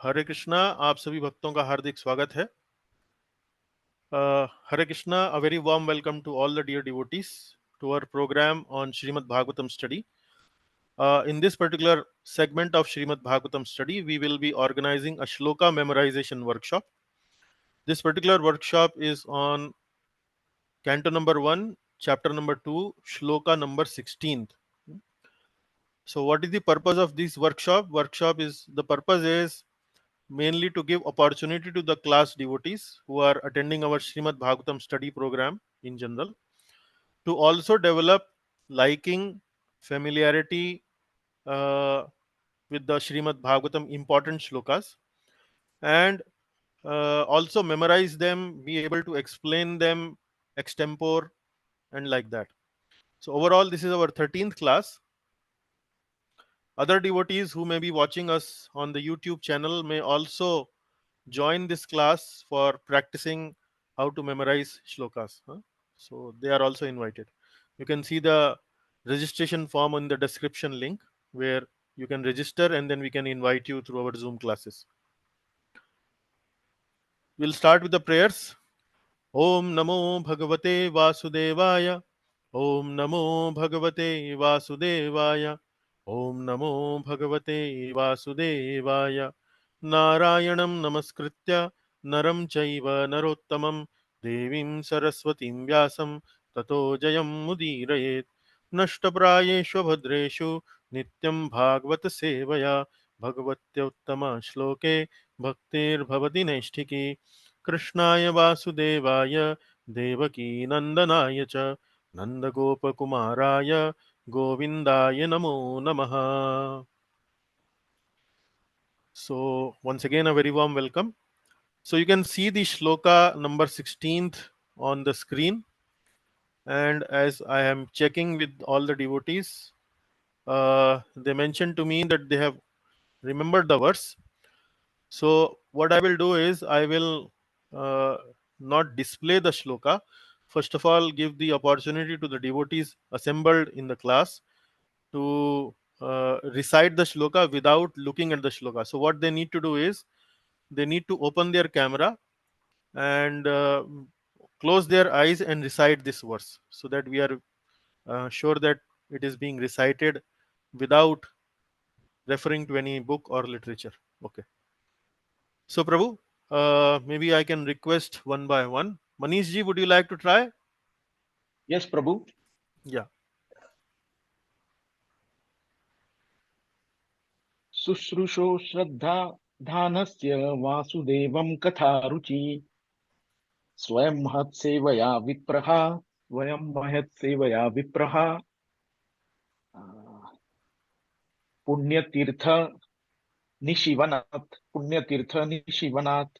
हरे कृष्णा। आप सभी भक्तों का हार्दिक स्वागत है। Hare Krishna, a very warm welcome to all the dear devotees to our program on Srimad Bhagavatam study. In this particular segment of Srimad Bhagavatam study, we will be organizing a Shloka memorization workshop. This particular workshop is on Canto number 1, Chapter number 2, Shloka number 16. So, what is the purpose of this workshop? The purpose is mainly to give opportunity to the class devotees who are attending our Srimad Bhagavatam study program in general to also develop liking, familiarity uh, with the Srimad Bhagavatam important shlokas, and also memorize them, be able to explain them extempore and like that. So overall, this is our 13th class. Other devotees who may be watching us on the YouTube channel may also join this class for practicing how to memorize shlokas. So they are also invited. You can see the registration form on the description link where you can register, and then we can invite you through our Zoom classes. We'll start with the prayers. Om Namo Bhagavate Vasudevaya. Om Namo Bhagavate Vasudevaya. Om Namo Bhagavate Vasudevaya. Narayanam Namaskritya Naram Chaiva Narottamam Devim Saraswatim Vyasam Tato Jayam Mudirayet. Nashtaprayeshu Bhadreshu Nityam Bhagavata Sevaya Bhagavatyottama Shloke Bhaktir Bhavati Naishtiki. कृष्णाय वासुदेवाय देवकी नंदनाय च नंदगोपकुमाराय गोविंदाय नमो नमः. So once again a very warm welcome. So you can see the shloka number 16th on the screen, and as I am checking with all the devotees, they mentioned to me that they have remembered the verse. So what I will do is I will uh, not display the shloka. First of all, give the opportunity to the devotees assembled in the class to recite the shloka without looking at the shloka. So what they need to do is they need to open their camera and close their eyes and recite this verse, so that we are sure that it is being recited without referring to any book or literature. Okay. So, Prabhu, maybe I can request one by one. Manish ji, would you like to try? Yes, Prabhu. Yeah. शुश्रूषो श्रद्धा धानस्य वासुदेवं कथारुचि स्वयं महत्सेवया विप्रः स्वयं महत्सेवया विप्रः पुण्यतीर्थ निशिवनात् पुण्यतीर्थ निशिवनात्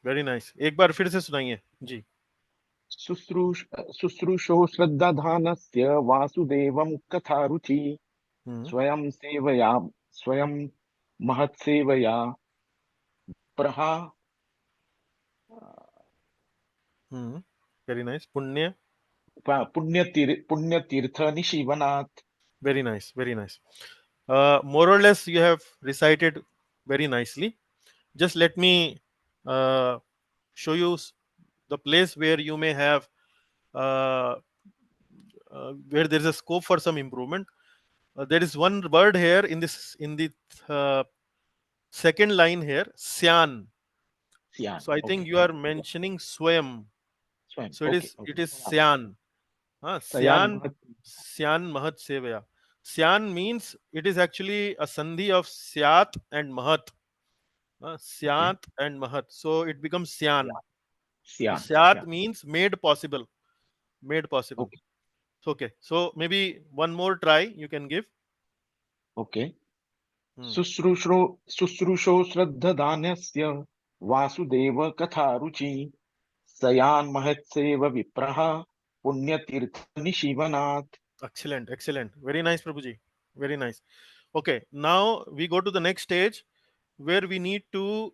very nice. एक बार फिर से सुनाइए जी. शुश्रूषो श्रद्धाधानस्य वासुदेवं कथारुचि हम्म. स्वयं महत्सेवया प्रहा very nice. पुण्य. पुण्यतीर्थ निशिवनात्. Very nice. Very nice. More or less, you have recited very nicely. Just let me uh, show you the place where you may have uh, where there is a scope for some improvement. There is one word here in the uh, second line here, syan. Syan. So I think Okay. you are mentioning swayam. Swam. So Okay. it Okay. is syan. Sayan Syan, Mahat. syan mahat sevaya. Syan means it is actually a sandhi of syat and mahat. Okay. Syat and mahat. So it becomes syan. Yeah. So Syan. syat Yeah. means made possible. Made possible. Okay. Okay. So maybe one more try you can give. Okay. Hmm. शुश्रूषो श्रद्धदानस्य Vasudev कथारुचि सयान् महत्सेव विप्रः पुण्यतीर्थ निशिवनात्. Excellent. Excellent. Very nice, Prabhuji. Very nice. Okay. Now we go to the next stage where we need to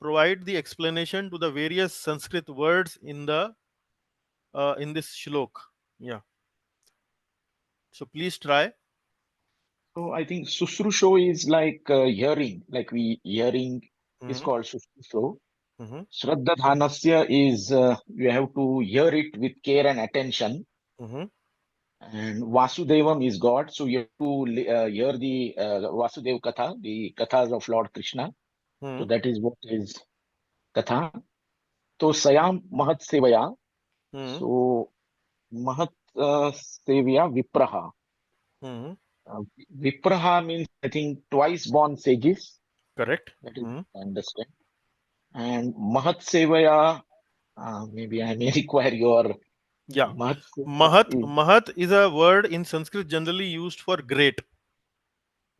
provide the explanation to the various Sanskrit words in this shlok. Yeah. So please try. So I think Susrusho is like hearing, like we hearing is Mm-hmm. called Susrusho. Mm-hmm. Shraddha is you have to hear it with care and attention. Mm-hmm. And Vasudevam is God, so you have to hear the Vasudev Katha, the Kathas of Lord Krishna. So Mm-hmm. that is what is Katha. So Sayam Mahat Sevaya. Mm-hmm. So Mahat Sevaya Vipraha. Mm-hmm. Vipraha means I think twice born sages. Correct. That is Mm-hmm. I understand. And Mahat Sevaya, maybe I may require your Yeah. Mahat Sevaya Mahat. is Mahat is a word in Sanskrit generally used for great.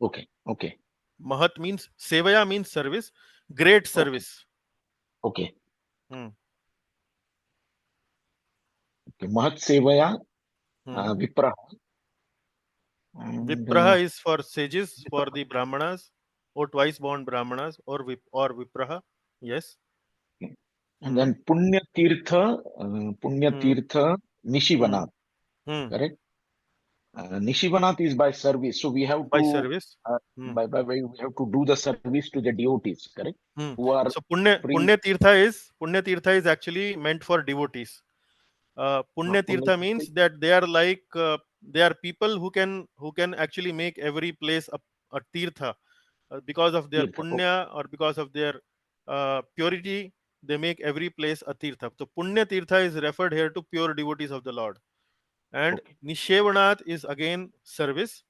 okay, okay, Mahat means sevaya means service, great okay, service. okay, Hmm. okay. Mahat Sevaya Hmm. Vipraha and Vipraha is for sages, for Vipraha. the brahmanas, or twice born brahmanas, or Vipraha. Yes. Okay. And Hmm. then Punya Hmm. Tirtha Hmm. Nishivanath, Hmm. correct? Nishivanath is by service, so we have By to service. Hmm. by way we have to do the service to the devotees, correct? Hmm. Who are So free. Punya Tirtha is actually meant for devotees. Punya Punya Tirtha Tirtha means that they are like they are people who can actually make every place a tirtha because of their Tirtha. Okay, punya or because of their purity. They make every place a tirtha. So Punya Tirtha is referred here to pure devotees of the Lord, and okay. Nishevanath is again service.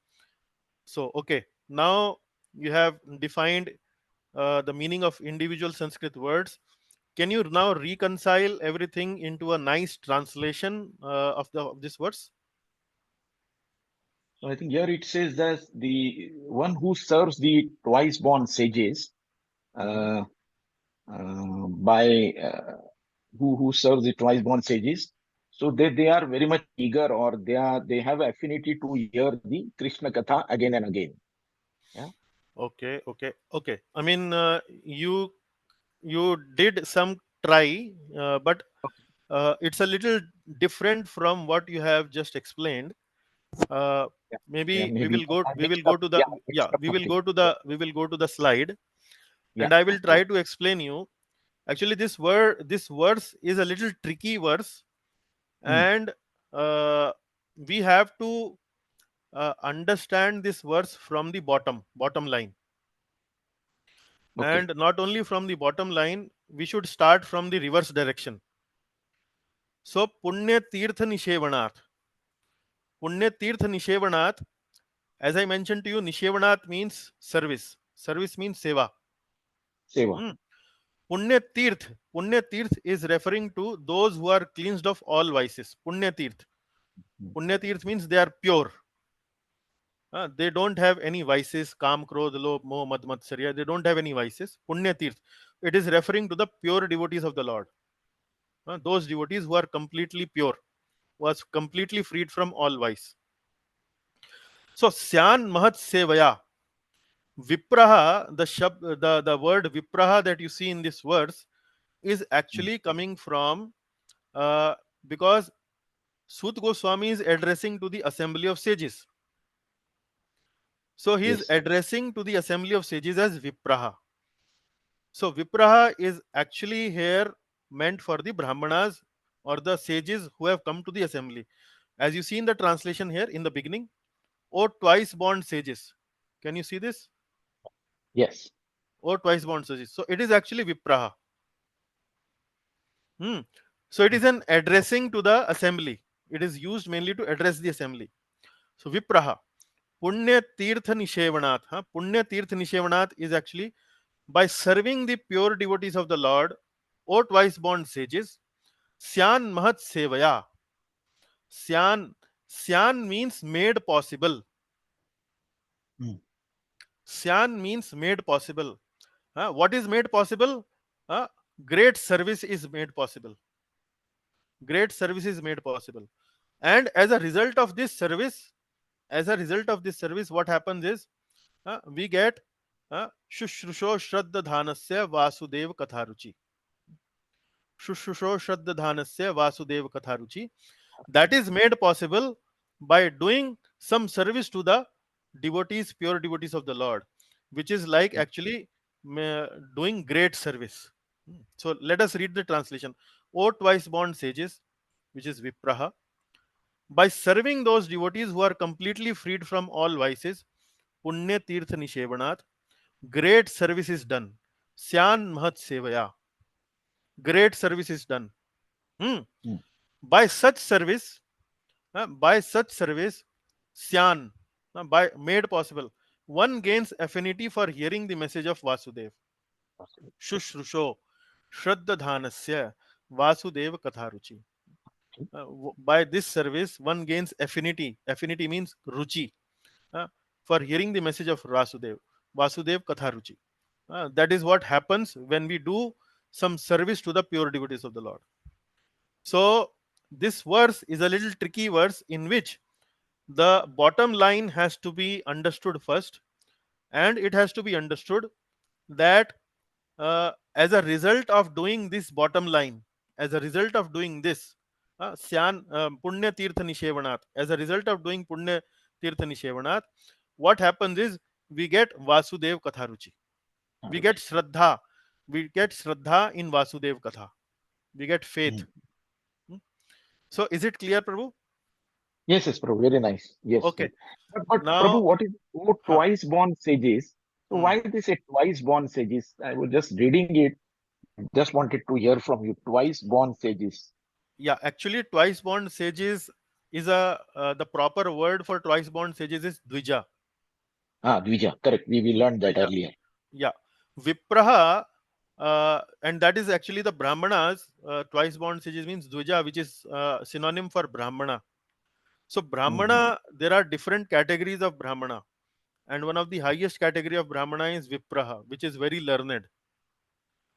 So okay, now you have defined the meaning of individual Sanskrit words. Can you now reconcile everything into a nice translation of this verse? So I think here it says that the one who serves the twice born sages Mhm. uh, by who serves the twice born sages. So they are very much eager, or they have affinity to hear the Krishna Katha again and again. Yeah. Okay, okay, okay. I mean, you did some try, but Okay. it's a little different from what you have just explained. Uh, Yeah. Yeah. Maybe we Maybe will go. I We will mixed go up. to the Yeah, I yeah. mixed up We will something. go to Yeah. the slide, Yeah. and I will Okay. try to explain you. Actually, this verse is a little tricky verse, Hmm. and uh, we have to understand this verse from the bottom line, Okay. and not only from the bottom line, we should start from the reverse direction. So punya tirtha nishevanath, as I mentioned to you, nishevanath means service means seva. Seva. Hmm. Punya tirth is referring to those who are cleansed of all vices. Hmm. Punya tirth means they are pure. They don't have any vices, kam, krodh, lobh, moh, mad, matsarya. They don't have any vices. Punya tirth. It is referring to the pure devotees of the Lord. Those devotees who are completely pure, was completely freed from all vice. So Syan Mahat Sevaya. Vipraha, the word Vipraha that you see in this verse is Hmm. actually coming from uh, because Sut Goswami is addressing to the assembly of sages. So he is Yes. addressing to the assembly of sages as Vipraha. So Vipraha is actually here meant for the Brahmanas or the sages who have come to the assembly. As you see in the translation here in the beginning, or twice born sages. Can you see this? Yes. Or twice born sages. So it is actually Vipraha. Hmm. So it is an addressing to the assembly. It is used mainly to address the assembly. So Vipraha. Punya Tirtha Nishevanath. Punya Tirtha Nishevanath is actually by serving the pure devotees of the Lord or twice born sages. Syan Mahat Sevaya. Syan. Syan means made possible. Hmm. Syan means made possible. What is made possible? Uh, Great service is made possible. Great service is made possible. And as a result of this service, what happens is we get Shushrusho Shraddha Dhanasya Vasudev Katharuchi. Shushrusho Shraddha Dhanasya Vasudev Katharuchi. That is made possible by doing some service to the devotees, pure devotees of the Lord, which is like actually doing great service. So let us read the translation. O twice born sages, which is Vipraha, by serving those devotees who are completely freed from all vices, Punya Tirtha Nishevanat, great service is done. Syan Mahat Sevaya, great service is done. Hmm. mm, By such service, Syan, by made possible, one gains affinity for hearing the message of Vasudev. absolutely. Shushrusho, Shraddhadhanasya, Vasudev Katharuchi. Okay. By this service, one gains affinity. Affinity means ruchi, uh, for hearing the message of Vasudev. Vasudev Katharuchi. That is what happens when we do some service to the pure devotees of the Lord. So, this verse is a little tricky verse in which the bottom line has to be understood first, and it has to be understood that as a result of doing this bottom line, as a result of doing this, Punya Tirtha Nishevanat, as a result of doing Punya Tirtha Nishevanat, what happens is we get Vasudev Katharuchi. We get Ruchi. Shraddha. We get Shraddha in Vasudev Katha. We get faith. Mm. Hmm? So, is it clear, Prabhu? Yes, yes, Prabhu, very nice. Yes, Okay. yes. But Prabhu, Now, what is oh, huh, twice born sages? So hmm. why they say twice born sages? I was just reading it. Just wanted to hear from you. Twice born sages. Yeah, actually, twice born sages is a the proper word for twice born sages is Dvija. Ah, Dvija, correct. We learned that Dvija. earlier. Yeah, Vipraha, and that is actually the Brahmanas. Twice born sages means Dvija, which is synonym for Brahmana. So Mm-hmm. Brahmana, there are different categories of Brahmana, and one of the highest category of Brahmana is Vipraha, which is very learned.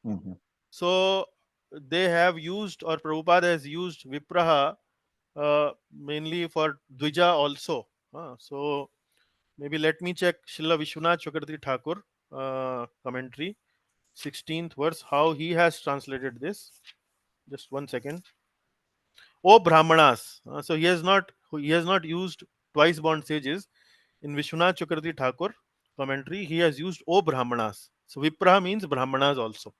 Mm-hmm. So they have used, or Prabhupada has used Vipraha mainly for Dvija also. So maybe let me check Srila Vishwanath Chakravarti Thakur commentary, 16th verse, how he has translated this. Just one second. O Brahmanas. So he has not used twice born sages. In Vishwanath Chakravarti Thakur commentary, he has used O Brahmanas. So Vipraha means Brahmanas also.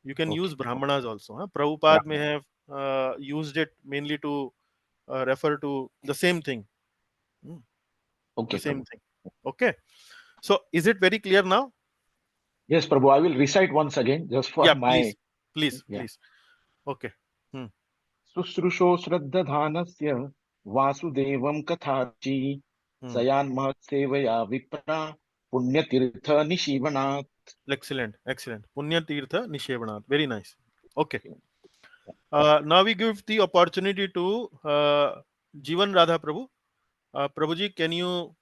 You can use Okay. Brahmanas also. Prabhupada may Brahman. have used it mainly to refer to the same thing. Hmm, the Okay, same Prabhu. thing. Okay. So is it very clear now? Yes, Prabhu. I will recite once again just for Yeah, my please, please, yeah. please. Okay. Hmm. शुश्रूषो श्रद्धधानस्य वासुदेवं कथार्ची Hmm. सयान्महत्सेवया Vipra पुण्यतीर्थ निशीवनात्. Excellent, excellent. Punya Tirtha Nishevanat. Very nice. Okay. Now we give the opportunity to Jivan Radha Prabhu. Prabhuji, can you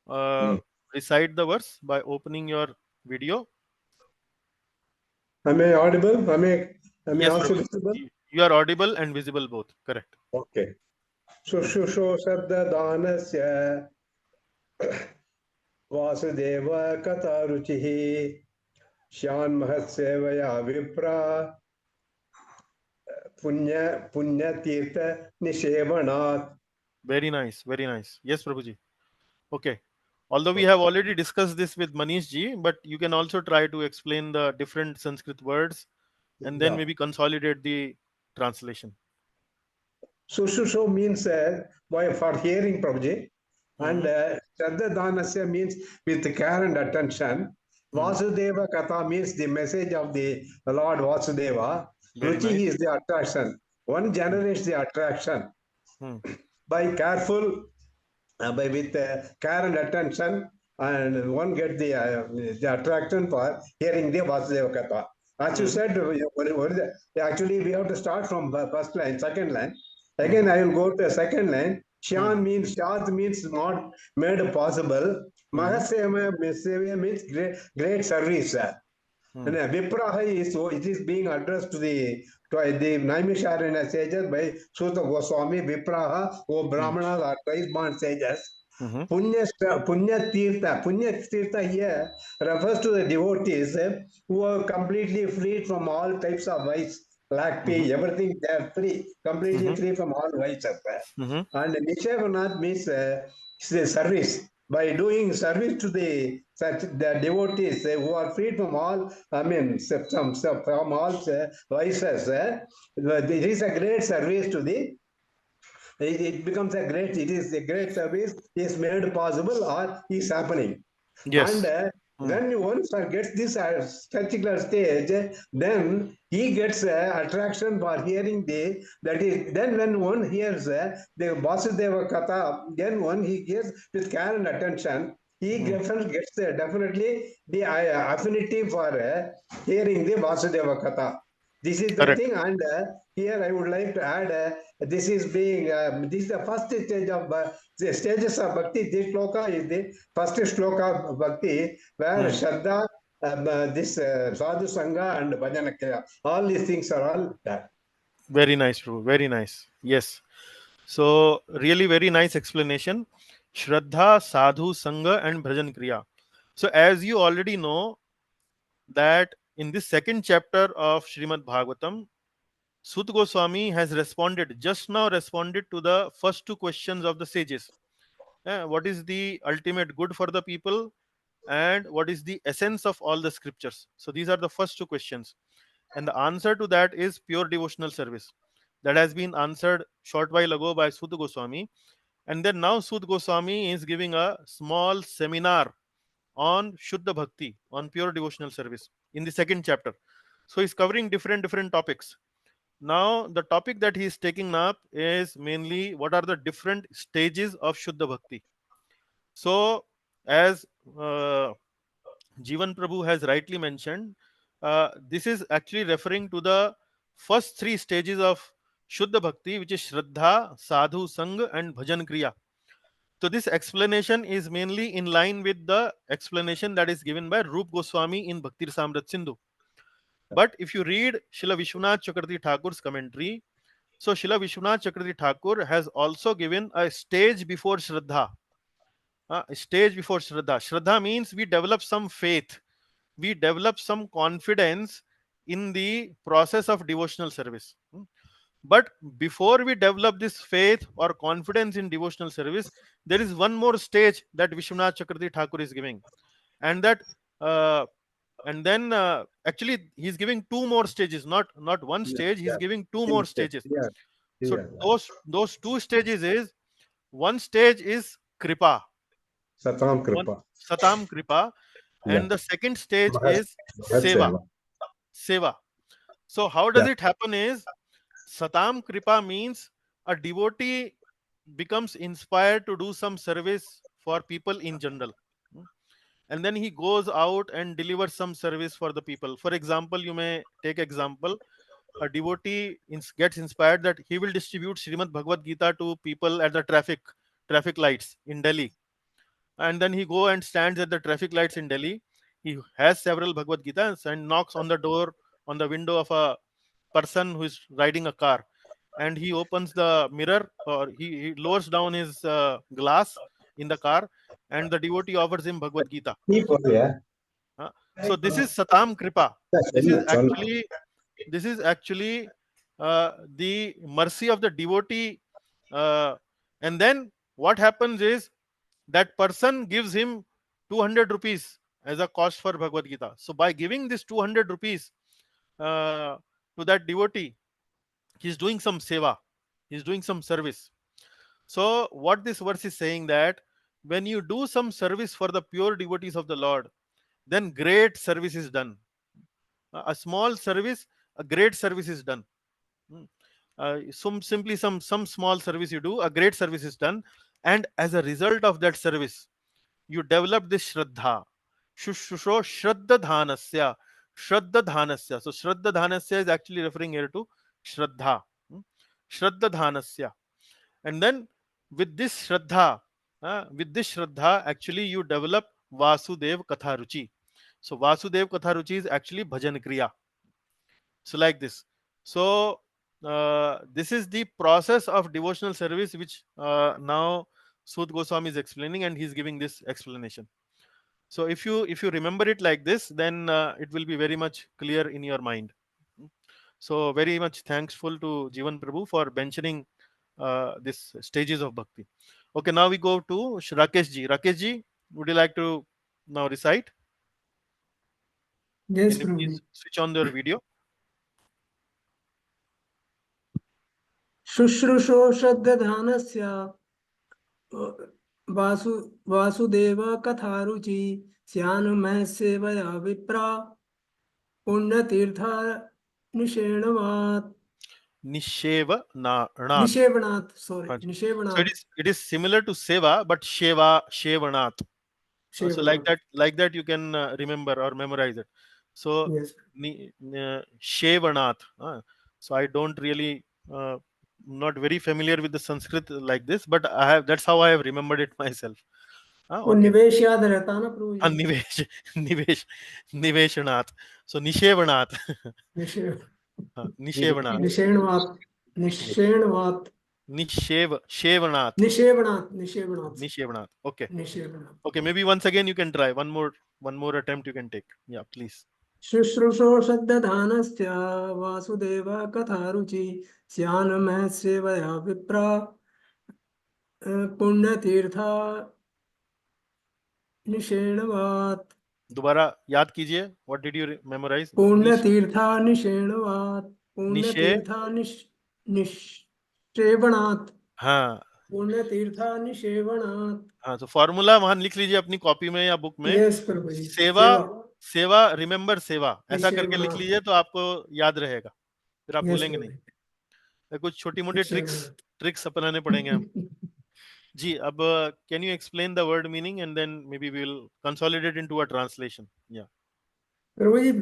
uh, recite the verse by opening your video? Am I audible? Am I Yes, also Prabhuji. visible? You are audible and visible both. Correct. Okay. Hmm. शुश्रूषोषब्ददानस्य Vasudev कथारुचिः श्यान्महत्सेवया Vipra पुण्यतीर्थ निषेवणात्. Very nice. Very nice. Yes, Prabhuji. Okay. Although we have Okay. already discussed this with Manish ji, but you can also try to explain the different Sanskrit words and then Yeah. maybe consolidate the translation. Sushusho means for hearing, Prabhuji. And Hmm. Shraddha Dhanasya means with care and attention. Hmm. Vasudeva Katha means the message of the Lord Vasudeva. Very nice. Ruchi is the attraction. One Hmm. generates the attraction Hmm. by careful, by with care and attention, and one get the attraction for hearing the Vasudeva Katha. As you Hmm. said, actually we have to start from first line, second line. Hmm. Again, I will go to the second line. Hmm. Shat means not made possible. Hmm. Mahaseva means great service. Hmm. And Vipraha is so it is being addressed to the Naimisharanya sages by Suta Goswami. Vipraha, O Hmm. Brahmanas are twice born sages. Hmm. Punya Tirtha here refers to the devotees who are completely freed from all types of vice, lack, Hmm. pay, everything they are free, completely Hmm. free from all vices. Hmm. And Nishavanath means service. by doing service to the such the devotees who are freed from all, I mean, from all vices. It is a great service to the. It becomes a great. It is a great service. Is made possible or is happening, and Yes. Hmm. when one gets this particular stage, then he gets attraction for hearing the, that is, then when one hears the Vasudeva Katha, then one he hears with care and attention, he Hmm. gets definitely the affinity for hearing the Vasudeva Katha. This is the Correct. thing, and here I would like to add, this is being, this is the first stage of the stages of bhakti. This shloka is the first shloka of bhakti, where Hmm. Shraddha, this Sadhu Sangha and Bhajanakya, all these things are all there. Very nice, Prabhu. Very nice. Yes. So really very nice explanation. Shraddha, Sadhu, Sangha, and Bhajan Kriya. So as you already know that in this second chapter of Srimad Bhagavatam, Sut Goswami has responded, just now responded to the first two questions of the sages. What is the ultimate good for the people, and what is the essence of all the scriptures? So these are the first two questions. And the answer to that is pure devotional service. That has been answered short while ago by Sut Goswami. And then now Sut Goswami is giving a small seminar on Shuddha Bhakti, on pure devotional service in the second chapter. So he's covering different topics. Now the topic that he is taking up is mainly what are the different stages of Shuddha Bhakti. So as uh, Jivan Prabhu has rightly mentioned, this is actually referring to the first three stages of Shuddha Bhakti, which is Shraddha, Sadhu, Sangha, and Bhajan Kriya. So this explanation is mainly in line with the explanation that is given by Rup Goswami in Bhakti Samrat Sindhu. But if you read Srila Vishwanath Chakravarti Thakur's commentary, so Srila Vishwanath Chakravarti Thakur has also given a stage before Shraddha. Stage before Shraddha. Shraddha means we develop some faith, we develop some confidence in the process of devotional service. But before we develop this faith or confidence in devotional service, there is one more stage that Vishwanath Chakravarti Thakur is giving, and that uh, and then actually he's giving two more stages, not one Yeah, stage. He's yeah. giving two more Things that, stages. yeah, So yeah. those two stages is, one stage is Kripa, Satam one Kripa. Satam Kripa, Yeah. and the second stage Mahat, is Mahat Seva. Seva. Seva. So how does Yeah. it happen is, Satam Kripa means a devotee becomes inspired to do some service for people in general. And then he goes out and delivers some service for the people. For example, you may take example, a devotee gets inspired that he will distribute Srimad Bhagavad Gita to people at the traffic lights in Delhi. And then he go and stands at the traffic lights in Delhi. He has several Bhagavad Gitas and knocks on the door, on the window of a person who is riding a car, and he opens the mirror, or he lowers down his glass in the car, and the devotee offers him Bhagavad Gita. People, yeah. Uh, so this is Satam Kripa. That's This is Chonna. actually this is actually the mercy of the devotee. And then what happens is, that person gives him 200 rupees as a cost for Bhagavad Gita. So by giving this 200 rupees uh, to that devotee, he's doing some seva, he's doing some service. So what this verse is saying, that when you do some service for the pure devotees of the Lord, then great service is done. A small service, a great service is done. Mm. Some small service you do, a great service is done, and as a result of that service, you develop this Shraddha. Shushusho Shraddha Dhanasya. Shraddha Dhanasya. So Shraddha Dhanasya is actually referring here to Shraddha. Hmm? Shraddha Dhanasya. And then with this Shraddha, actually you develop Vasudev Katha Ruchi. So Vasudev Katha Ruchi is actually Bhajan Kriya. So like this. So this is the process of devotional service, which now Sud Goswami is explaining, and he's giving this explanation. So if you remember it like this, then it will be very much clear in your mind. So very much thankful to Jivan Prabhu for mentioning this stages of bhakti. Okay, now we go to Rakesh ji. Rakesh ji, would you like to now recite? Yes, Can you Prabhuji. please switch on your video? शुश्रूषो श्रद्धानस्य Vasu Vasudev कथारुचि स्यान्मय सेवया विप्रा पुण्यतीर्था निषेणवात् Nishevanath. निषेवणात् sorry Haan ji. So निषेवणात् it is similar to seva, but Shevanath. So शेवणात् like that you can remember or memorize it. So yes Shevanath. So I don't really not very familiar with the Sanskrit like this, but I have, that's how I have remembered it myself. वो Okay. निवेश याद रहता ना प्रभु जी Nivesh, Nivesh, Niveshanath. So Nishevanath. निषेव Nishevanath. निषेणवात् निषेणवात् Shevanath. निषेवणात् निषेवणात् Nishevanath. Okay. निषेवणात् Okay. Maybe once again you can try one more attempt you can take. Yeah, please. शुश्रूषो श्रद्धानस्य Vasudev कथारुचि स्यान्मय सेवया विप्रा पुण्यतीर्था निषेणवात् दोबारा याद कीजिए. What did you memorize? पुण्यतीर्था निषेणवात् निशे. पुण्यतीर्था निषेवणात् हाँ पुण्यतीर्था निषेवणात् हाँ. तो फॉर्मूला वहां लिख लीजिए अपनी कॉपी में या बुक में. यस प्रभु जी सेवा, सेवा सेवा, रिमेंबर सेवा, ऐसा करके लिख निषेवणात् लीजिए तो आपको याद रहेगा, फिर आप यस भूलेंगे प्रभु नहीं. जी कुछ छोटी मोटी ट्रिक्स निषेवणात् ट्रिक्स अपनाने पड़ेंगे हम. जी, अब can you explain the word meaning and then maybe we will consolidate into a translation. या Prabhu ji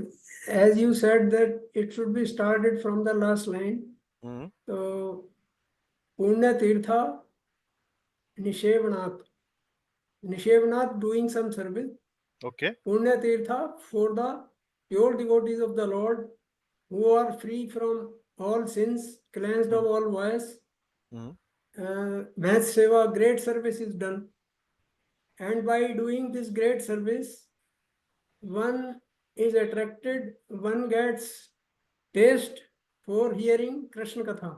as you said that it should be started from the last line so punya tirtha nishevanath nishevanath doing some service okay. punya tirtha for the pure devotees of the lord who are free from all sins cleansed of all vice mass seva great service is done and by doing this great service one is attracted one gets taste for hearing krishna katha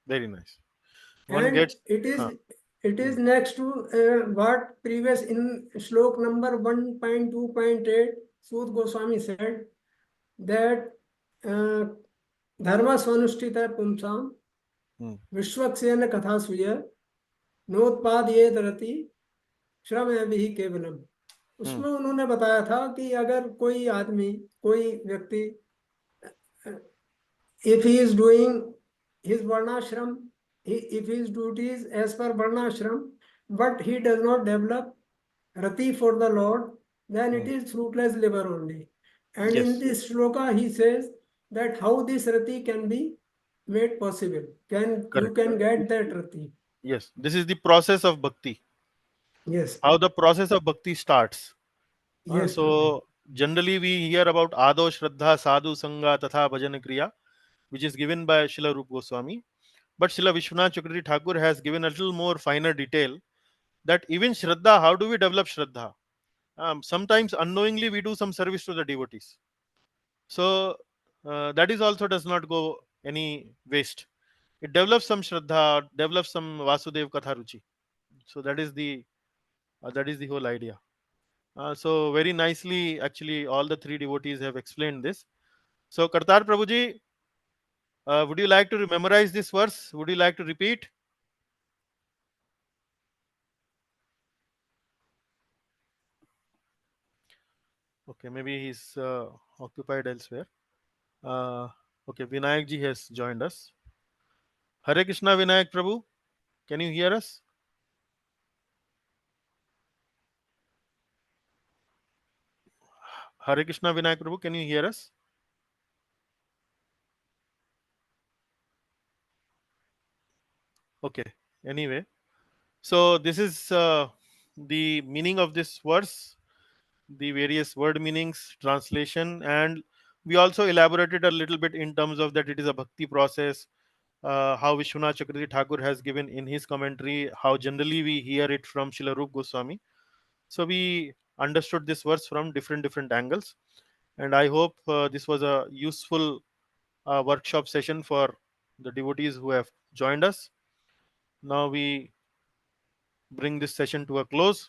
very nice. One and gates. it is हाँ. it is next to what previous in shlok number 1.2.8 Sud Goswami said that uh, dharma svanushtita pumsam vishwaksena katha suya नोत्पादयेत रति श्रम भी केवलम उसमें उन्होंने बताया था कि अगर कोई आदमी कोई व्यक्ति if he is doing his varnashram if his duties as per varnashram but he does not develop rati for the lord then it is fruitless labor only and in Yes. this shloka he says that how this rati can be made possible can you Correct. can get that rati Yes, this is the process of bhakti. yes How the process of bhakti starts. yes So generally we hear about ado shraddha sadhu sanga tatha bhajan kriya, which is given by Srila Rupa Goswami. But Srila Vishwanath Chakravarti Thakur has given a little more finer detail that even shraddha, how do we develop shraddha? Sometimes unknowingly we do some service to the devotees. So that is also does not go any waste. It develops some shraddha, develops some Vasudev Katharuchi. So that is the whole idea. So very nicely, actually, all the three devotees have explained this. So Kartar Prabhuji, would you like to memorize this verse? Would you like to repeat? Okay, maybe he's occupied elsewhere. Okay, Vinayak ji has joined us. Hare Krishna, Vinayak Prabhu. Can you hear us? Hare Krishna, Vinayak Prabhu. Can you hear us? Okay. Anyway, so this is the meaning of this verse, the various word meanings, translation, and we also elaborated a little bit in terms of that it is a bhakti process, how Vishwanath Chakravarti Thakur has given in his commentary, how generally we hear it from Srila Rupa Goswami. So we understood this verse from different angles, and I hope this was a useful workshop session for the devotees who have joined us. Now we bring this session to a close.